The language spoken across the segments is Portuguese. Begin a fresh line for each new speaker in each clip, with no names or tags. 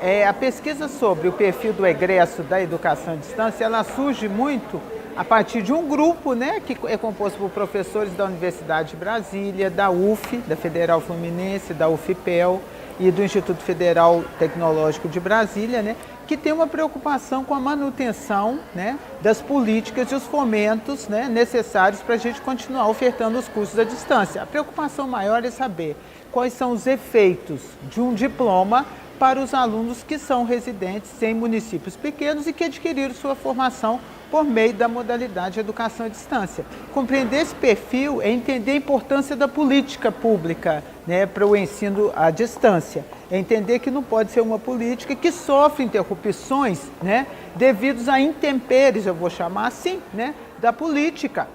A pesquisa sobre o perfil do egresso da educação à distância, ela surge muito a partir de um grupo, né, que é composto por professores da Universidade de Brasília, da UF, da Federal Fluminense, da UFPEL e do Instituto Federal Tecnológico de Brasília, né, que tem uma preocupação com a manutenção, né, das políticas e os fomentos, né, necessários para a gente continuar ofertando os cursos à distância. A preocupação maior é saber quais são os efeitos de um diploma para os alunos que são residentes em municípios pequenos e que adquiriram sua formação por meio da modalidade educação à distância. Compreender esse perfil é entender a importância da política pública, né, para o ensino à distância. É entender que não pode ser uma política que sofre interrupções, né, devidos a intempéries, eu vou chamar assim, né, da política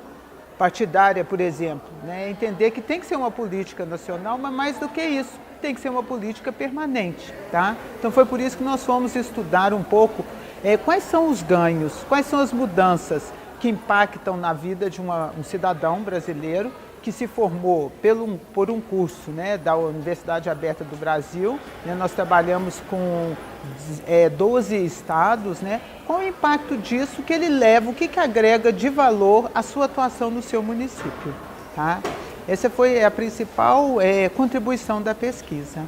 partidária, por exemplo. Né? Entender que tem que ser uma política nacional, mas mais do que isso, tem que ser uma política permanente. Tá? Então foi por isso que nós fomos estudar um pouco quais são os ganhos, quais são as mudanças que impactam na vida de um cidadão brasileiro que se formou por um curso, né, da Universidade Aberta do Brasil. Né, nós trabalhamos com 12 estados, né, qual o impacto disso que ele leva, o que agrega de valor à sua atuação no seu município. Tá? Essa foi a principal contribuição da pesquisa.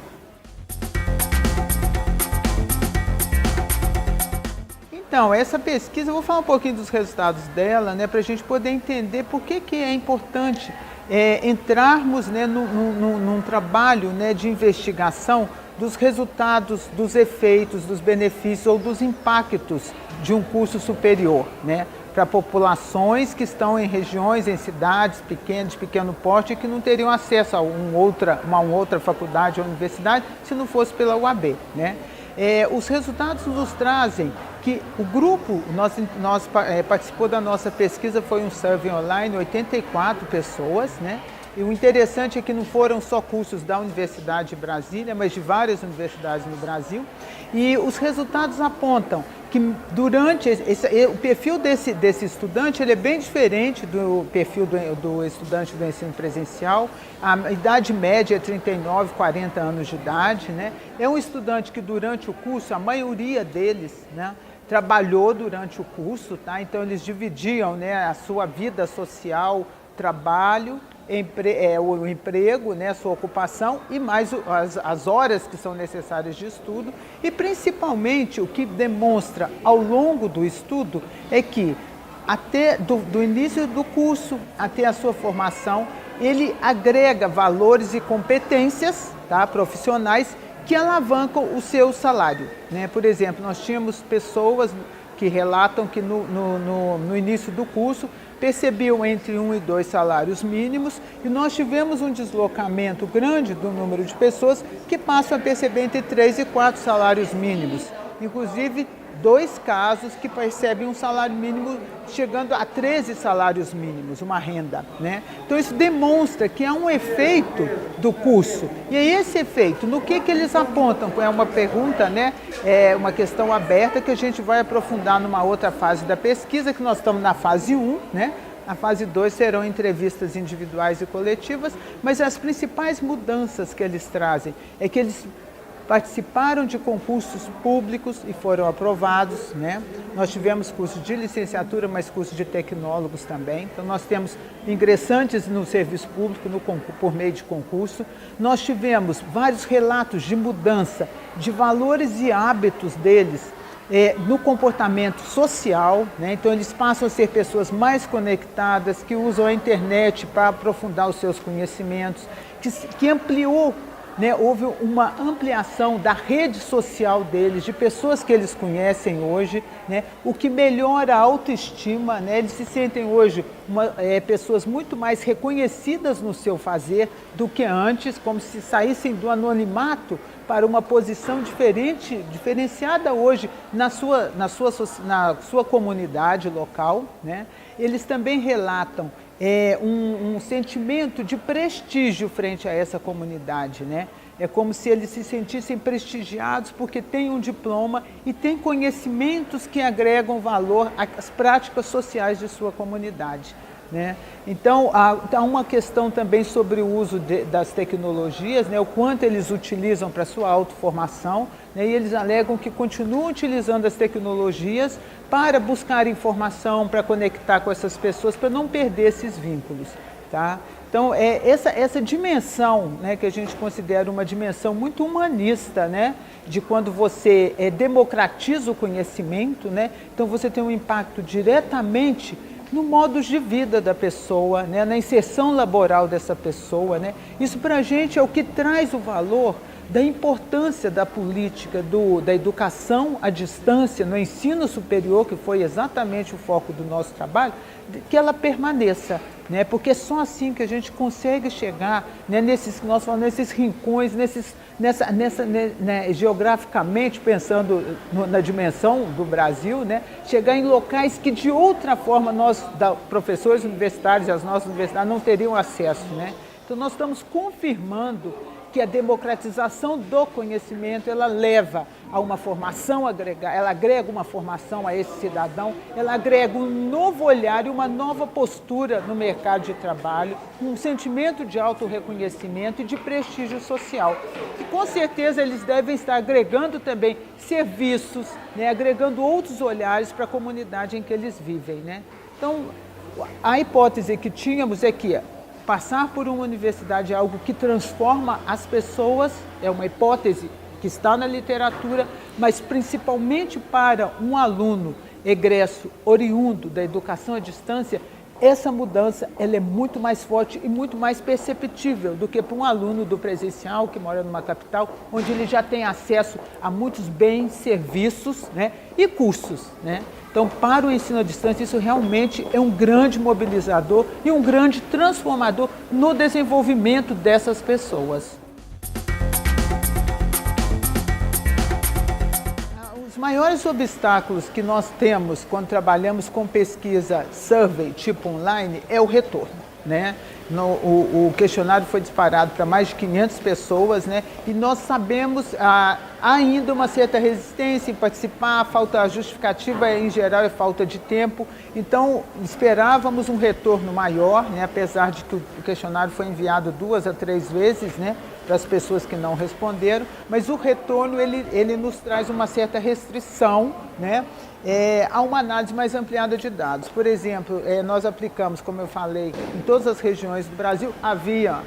Então, essa pesquisa, eu vou falar um pouquinho dos resultados dela, né, para a gente poder entender por que é importante entrarmos, né, num trabalho, né, de investigação dos resultados, dos efeitos, dos benefícios ou dos impactos de um curso superior, né, para populações que estão em regiões, em cidades pequenas, de pequeno porte, que não teriam acesso a uma outra faculdade ou universidade se não fosse pela UAB. Né? Os resultados nos trazem que o grupo, participou da nossa pesquisa, foi um survey online, 84 pessoas, né? E o interessante é que não foram só cursos da Universidade de Brasília, mas de várias universidades no Brasil. E os resultados apontam que durante o perfil desse estudante ele é bem diferente do perfil do estudante do ensino presencial. A idade média é 39, 40 anos de idade. Né? É um estudante que durante o curso, a maioria deles, né, trabalhou durante o curso, tá? Então eles dividiam, né, a sua vida social, trabalho, o emprego, né, sua ocupação e mais as horas que são necessárias de estudo. E principalmente o que demonstra ao longo do estudo é que até do início do curso até a sua formação, ele agrega valores e competências, tá, profissionais que alavancam o seu salário. Né? Por exemplo, nós tínhamos pessoas que relatam que no início do curso percebiam entre 1 e 2 salários mínimos e nós tivemos um deslocamento grande do número de pessoas que passam a perceber entre 3 e 4 salários mínimos. Inclusive, 2 casos que percebem um salário mínimo chegando a 13 salários mínimos, uma renda. Né? Então isso demonstra que há um efeito do curso. E é esse efeito, no que eles apontam? É uma pergunta, né? É uma questão aberta que a gente vai aprofundar numa outra fase da pesquisa, que nós estamos na fase 1, né? Na fase 2 serão entrevistas individuais e coletivas, mas as principais mudanças que eles trazem é que eles participaram de concursos públicos e foram aprovados. Né? Nós tivemos cursos de licenciatura, mas cursos de tecnólogos também. Então, nós temos ingressantes no serviço público por meio de concurso. Nós tivemos vários relatos de mudança de valores e hábitos deles no comportamento social. Né? Então, eles passam a ser pessoas mais conectadas, que usam a internet para aprofundar os seus conhecimentos, que ampliou. Né, houve uma ampliação da rede social deles, de pessoas que eles conhecem hoje, né, o que melhora a autoestima. Né, eles se sentem hoje pessoas muito mais reconhecidas no seu fazer do que antes, como se saíssem do anonimato para uma posição diferenciada hoje na sua comunidade local. Né. Eles também relatam um sentimento de prestígio frente a essa comunidade, né? É como se eles se sentissem prestigiados porque têm um diploma e têm conhecimentos que agregam valor às práticas sociais de sua comunidade. né? Então, há uma questão também sobre o uso das tecnologias, né? O quanto eles utilizam para a sua autoformação, né? E eles alegam que continuam utilizando as tecnologias para buscar informação, para conectar com essas pessoas, para não perder esses vínculos, tá? Então, essa dimensão, né, que a gente considera uma dimensão muito humanista, né, de quando você democratiza o conhecimento, né, então você tem um impacto diretamente no modo de vida da pessoa, né, na inserção laboral dessa pessoa, né. Isso para a gente é o que traz o valor da importância da política da educação à distância no ensino superior, que foi exatamente o foco do nosso trabalho, que ela permaneça, né? Porque é só assim que a gente consegue chegar, né, nesses rincões, geograficamente pensando na dimensão do Brasil, né, chegar em locais que de outra forma nós, professores universitários e as nossas universidades, não teriam acesso, né? Então nós estamos confirmando que a democratização do conhecimento, ela leva a uma formação agregada, ela agrega uma formação a esse cidadão, ela agrega um novo olhar e uma nova postura no mercado de trabalho, um sentimento de autorreconhecimento e de prestígio social. E com certeza eles devem estar agregando também serviços, né, agregando outros olhares para a comunidade em que eles vivem, né? Então, a hipótese que tínhamos é que passar por uma universidade é algo que transforma as pessoas, é uma hipótese que está na literatura, mas principalmente para um aluno egresso, oriundo da educação à distância, essa mudança ela é muito mais forte e muito mais perceptível do que para um aluno do presencial que mora numa capital, onde ele já tem acesso a muitos bens, serviços, né, e cursos, né? Então, para o ensino à distância, isso realmente é um grande mobilizador e um grande transformador no desenvolvimento dessas pessoas. Os maiores obstáculos que nós temos quando trabalhamos com pesquisa survey tipo online é o retorno, né? O questionário foi disparado para mais de 500 pessoas, né? E nós sabemos ainda uma certa resistência em participar, falta justificativa em geral é falta de tempo. Então esperávamos um retorno maior, né? Apesar de que o questionário foi enviado 2 a 3 vezes, né, para as pessoas que não responderam, mas o retorno ele nos traz uma certa restrição, né? Há uma análise mais ampliada de dados. Por exemplo, nós aplicamos, como eu falei, em todas as regiões do Brasil, havia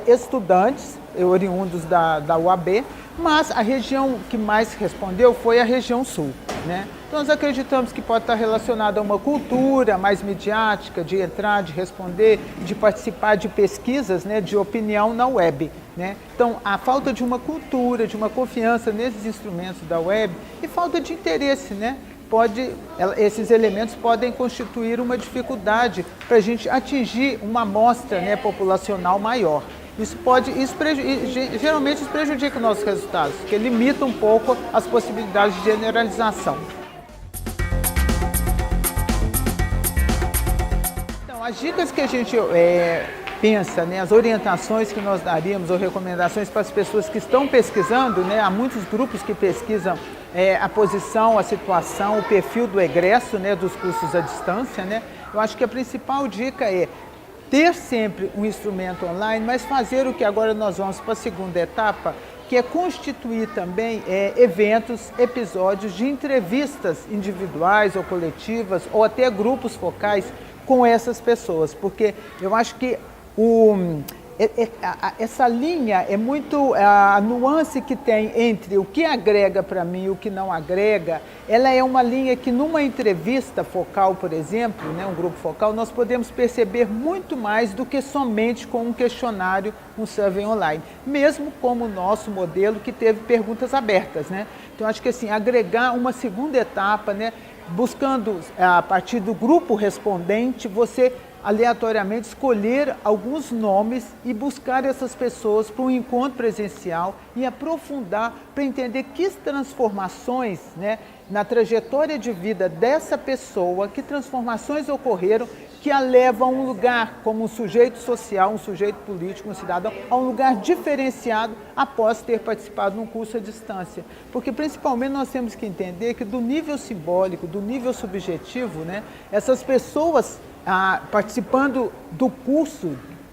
estudantes oriundos da UAB, mas a região que mais respondeu foi a região sul, né? Então nós acreditamos que pode estar relacionado a uma cultura mais midiática, de entrar, de responder, de participar de pesquisas, né, de opinião na web, né? Então a falta de uma cultura, de uma confiança nesses instrumentos da web e falta de interesse, né? Esses elementos podem constituir uma dificuldade para a gente atingir uma amostra, né, populacional maior. Geralmente isso prejudica os nossos resultados, porque limita um pouco as possibilidades de generalização. Então, as dicas que a gente pensa, né, as orientações que nós daríamos ou recomendações para as pessoas que estão pesquisando, né, há muitos grupos que pesquisam a posição, a situação, o perfil do egresso, né, dos cursos à distância, né? Eu acho que a principal dica é ter sempre um instrumento online, mas fazer o que agora nós vamos para a segunda etapa, que é constituir também eventos, episódios de entrevistas individuais ou coletivas, ou até grupos focais com essas pessoas, porque eu acho que essa linha é muito, a nuance que tem entre o que agrega para mim e o que não agrega, ela é uma linha que numa entrevista focal, por exemplo, né, um grupo focal, nós podemos perceber muito mais do que somente com um questionário, um survey online, mesmo como o nosso modelo que teve perguntas abertas, né? Então acho que assim, agregar uma segunda etapa, né, buscando a partir do grupo respondente, você aleatoriamente escolher alguns nomes e buscar essas pessoas para um encontro presencial e aprofundar para entender que transformações, né, na trajetória de vida dessa pessoa, que transformações ocorreram que a levam a um lugar como um sujeito social, um sujeito político, um cidadão, a um lugar diferenciado após ter participado de um curso à distância. Porque principalmente nós temos que entender que do nível simbólico, do nível subjetivo, né, essas pessoas participando do curso,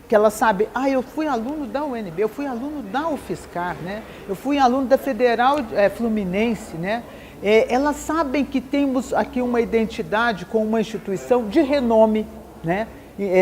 que ela sabe, eu fui aluno da UNB, eu fui aluno da UFSCar, né? Eu fui aluno da Federal Fluminense, né? Elas sabem que temos aqui uma identidade com uma instituição de renome, né?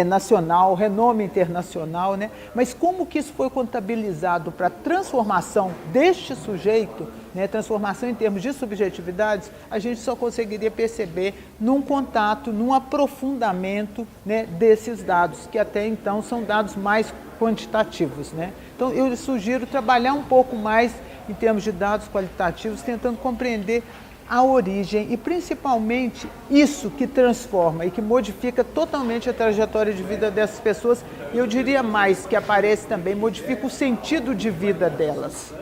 Nacional, renome internacional, né? Mas como que isso foi contabilizado para a transformação deste sujeito, né? Transformação em termos de subjetividades, a gente só conseguiria perceber num contato, num aprofundamento, né, desses dados, que até então são dados mais quantitativos, né? Então eu sugiro trabalhar um pouco mais em termos de dados qualitativos, tentando compreender a origem e principalmente isso que transforma e que modifica totalmente a trajetória de vida dessas pessoas, e eu diria mais, que aparece também, modifica o sentido de vida delas.